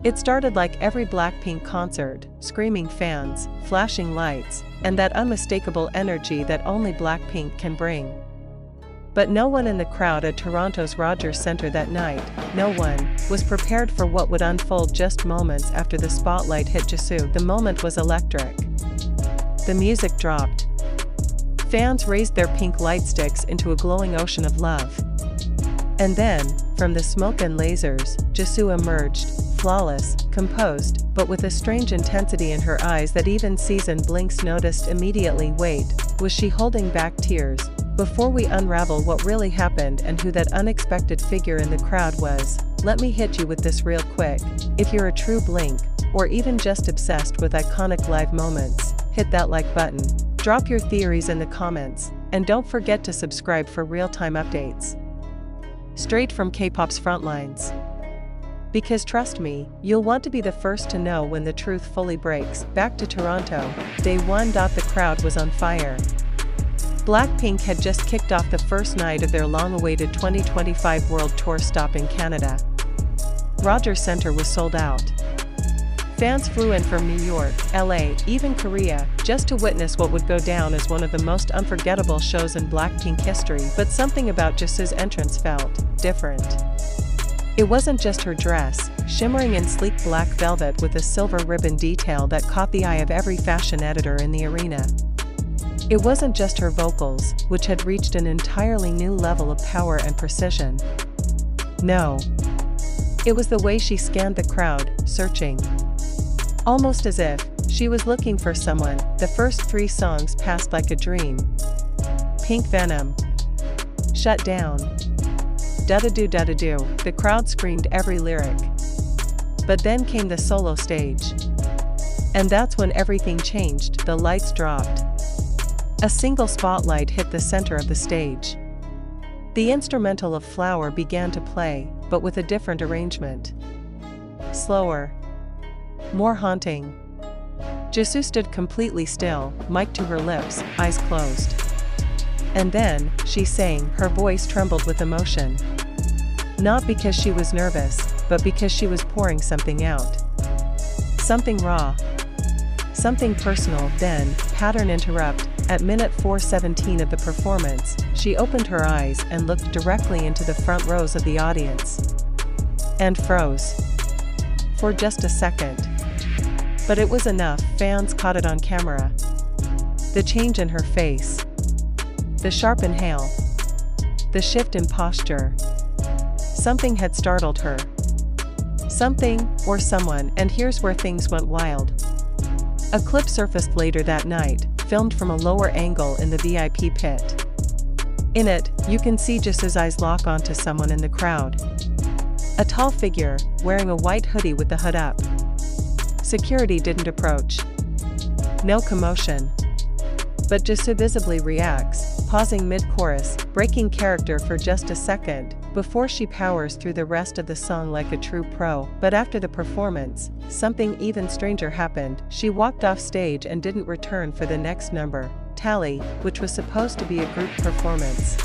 It started like every BLACKPINK concert, screaming fans, flashing lights, and that unmistakable energy that only BLACKPINK can bring. But no one in the crowd at Toronto's Rogers Centre that night, no one, was prepared for what would unfold just moments after the spotlight hit JISOO. The moment was electric. The music dropped. Fans raised their pink light sticks into a glowing ocean of love. And then, from the smoke and lasers, JISOO emerged, flawless, composed, but with a strange intensity in her eyes that even seasoned blinks noticed immediately. Wait, was she holding back tears? Before we unravel what really happened and who that unexpected figure in the crowd was, let me hit you with this real quick. If you're a true Blink, or even just obsessed with iconic live moments, hit that like button, drop your theories in the comments, and don't forget to subscribe for real-time updates. Straight from K-pop's front lines. Because trust me, you'll want to be the first to know when the truth fully breaks. Back to Toronto, day one. The crowd was on fire. BLACKPINK had just kicked off the first night of their long-awaited 2025 World Tour stop in Canada. Rogers Centre was sold out. Fans flew in from New York, LA, even Korea, just to witness what would go down as one of the most unforgettable shows in BLACKPINK history. But something about JISOO's entrance felt different. It wasn't just her dress, shimmering in sleek black velvet with a silver ribbon detail that caught the eye of every fashion editor in the arena. It wasn't just her vocals, which had reached an entirely new level of power and precision. No. It was the way she scanned the crowd, searching. Almost as if she was looking for someone. The first 3 songs passed like a dream. Pink Venom. Shut Down. Da-da-do da-da-do. The crowd screamed every lyric. But then came the solo stage. And that's when everything changed. The lights dropped. A single spotlight hit the center of the stage. The instrumental of Flower began to play, but with a different arrangement. Slower. More haunting. JISOO stood completely still, mic to her lips, eyes closed. And then, she sang. Her voice trembled with emotion. Not because she was nervous, but because she was pouring something out. Something raw. Something personal. Then, pattern interrupt. At minute 4:17 of the performance, she opened her eyes and looked directly into the front rows of the audience. And froze. For just a second. But it was enough. Fans caught it on camera. The change in her face. The sharp inhale. The shift in posture. Something had startled her. Something, or someone, and here's where things went wild. A clip surfaced later that night, filmed from a lower angle in the VIP pit. In it, you can see JISOO's eyes lock onto someone in the crowd. A tall figure, wearing a white hoodie with the hood up. Security didn't approach. No commotion. But JISOO visibly reacts, pausing mid-chorus, breaking character for just a second, before she powers through the rest of the song like a true pro. But after the performance, something even stranger happened. She walked off stage and didn't return for the next number, Tally, which was supposed to be a group performance.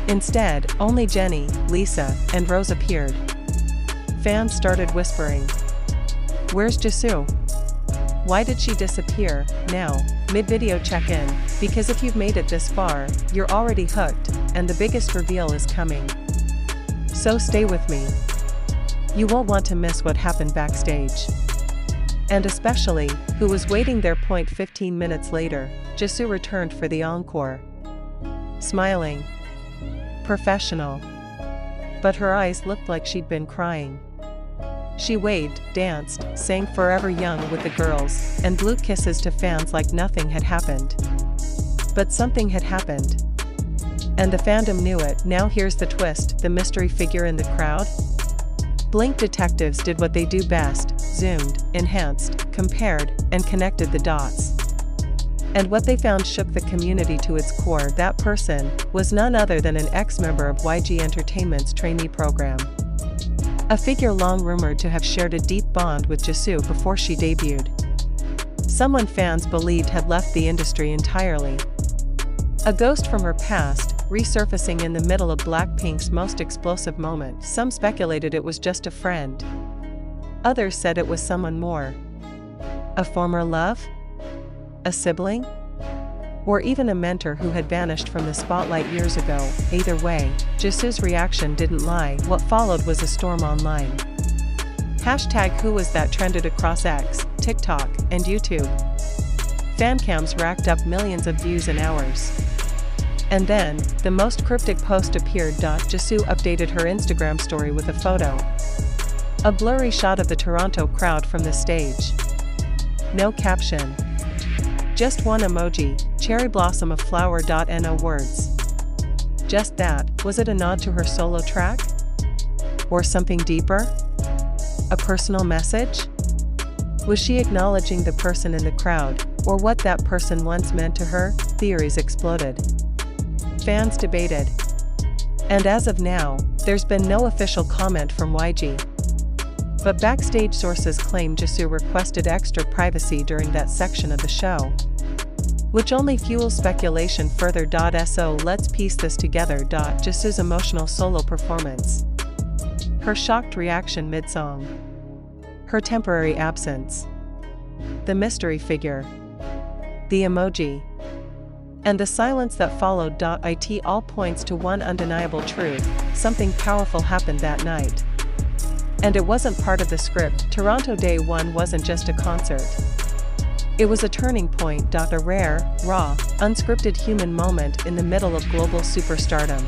Instead, only Jennie, Lisa, and Rose appeared. Fans started whispering. Where's JISOO? Why did she disappear? Now, mid-video check-in, because if you've made it this far, you're already hooked, and the biggest reveal is coming. So stay with me. You won't want to miss what happened backstage. And especially, who was waiting there. 15 minutes later, JISOO returned for the encore. Smiling. Professional. But her eyes looked like she'd been crying. She waved, danced, sang Forever Young with the girls, and blew kisses to fans like nothing had happened. But something had happened. And the fandom knew it. Now here's the twist: the mystery figure in the crowd? Blink detectives did what they do best: zoomed, enhanced, compared, and connected the dots. And what they found shook the community to its core. That person was none other than an ex-member of YG Entertainment's trainee program. A figure long rumored to have shared a deep bond with JISOO before she debuted. Someone fans believed had left the industry entirely. A ghost from her past, resurfacing in the middle of BLACKPINK's most explosive moment. Some speculated it was just a friend. Others said it was someone more. A former love? A sibling? Or even a mentor who had vanished from the spotlight years ago. Either way, JISOO's reaction didn't lie. What followed was a storm online. #WhoWasThat trended across X, TikTok, and YouTube. Fancams racked up millions of views in hours. And then, the most cryptic post appeared. JISOO updated her Instagram story with a photo. A blurry shot of the Toronto crowd from the stage. No caption. Just one emoji, cherry blossom of flower. No words. Just that. Was it a nod to her solo track? Or something deeper? A personal message? Was she acknowledging the person in the crowd, or what that person once meant to her? Theories exploded. Fans debated. And as of now, there's been no official comment from YG. But backstage sources claim JISOO requested extra privacy during that section of the show, which only fuels speculation further. So let's piece this together. JISOO's emotional solo performance. Her shocked reaction mid-song. Her temporary absence. The mystery figure. The emoji. And the silence that followed. It all points to one undeniable truth: something powerful happened that night. And it wasn't part of the script. Toronto Day 1 wasn't just a concert. It was a turning point. A rare, raw, unscripted human moment in the middle of global superstardom.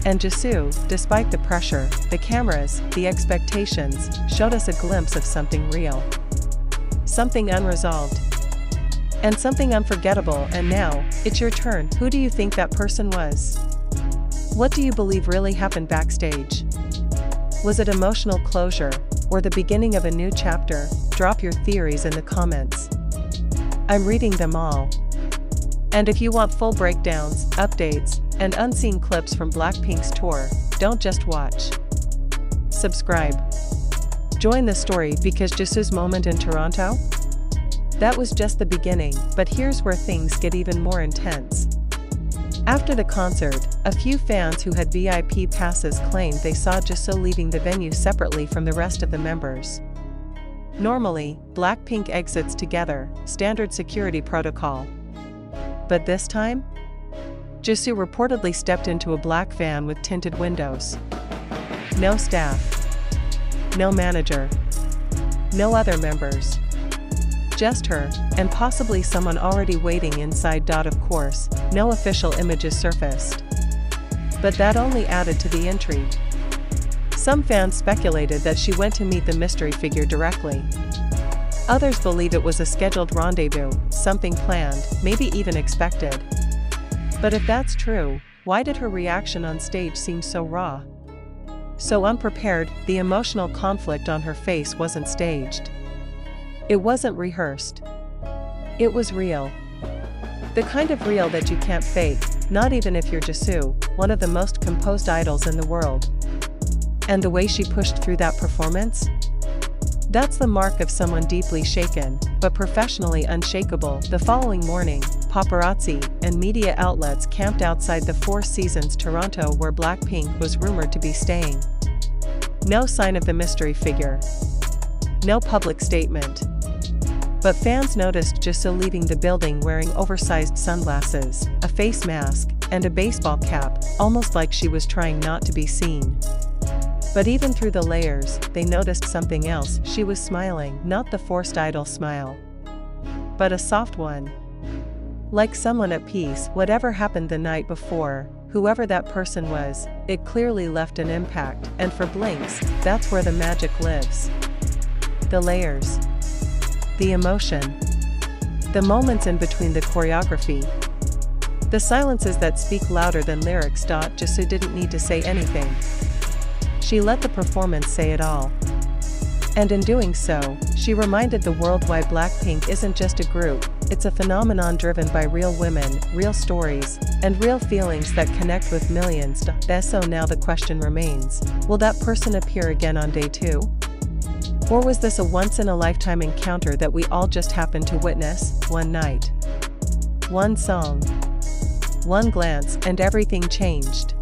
And JISOO, despite the pressure, the cameras, the expectations, showed us a glimpse of something real. Something unresolved. And something unforgettable. And now, it's your turn. Who do you think that person was? What do you believe really happened backstage? Was it emotional closure, or the beginning of a new chapter? Drop your theories in the comments. I'm reading them all. And if you want full breakdowns, updates, and unseen clips from Blackpink's tour, don't just watch. Subscribe. Join the story, because JISOO's moment in Toronto? That was just the beginning, but here's where things get even more intense. After the concert, a few fans who had VIP passes claimed they saw JISOO leaving the venue separately from the rest of the members. Normally, Blackpink exits together, standard security protocol. But this time? JISOO reportedly stepped into a black van with tinted windows. No staff. No manager. No other members. Just her, and possibly someone already waiting inside. Of course, no official images surfaced. But that only added to the intrigue. Some fans speculated that she went to meet the mystery figure directly. Others believe it was a scheduled rendezvous, something planned, maybe even expected. But if that's true, why did her reaction on stage seem so raw? So unprepared? The emotional conflict on her face wasn't staged. It wasn't rehearsed. It was real. The kind of real that you can't fake, not even if you're JISOO, one of the most composed idols in the world. And the way she pushed through that performance? That's the mark of someone deeply shaken, but professionally unshakable. The following morning, paparazzi and media outlets camped outside the Four Seasons Toronto, where Blackpink was rumored to be staying. No sign of the mystery figure. No public statement. But fans noticed JISOO leaving the building wearing oversized sunglasses, a face mask, and a baseball cap, almost like she was trying not to be seen. But even through the layers, they noticed something else. She was smiling, not the forced idol smile, but a soft one. Like someone at peace. Whatever happened the night before, whoever that person was, it clearly left an impact. And for Blinks, that's where the magic lives. The layers. The emotion. The moments in between the choreography. The silences that speak louder than lyrics. JISOO didn't need to say anything. She let the performance say it all. And in doing so, she reminded the world why Blackpink isn't just a group, it's a phenomenon driven by real women, real stories, and real feelings that connect with millions. So now the question remains, will that person appear again on day 2? Or was this a once-in-a-lifetime encounter that we all just happened to witness, one night? One song. One glance, and everything changed.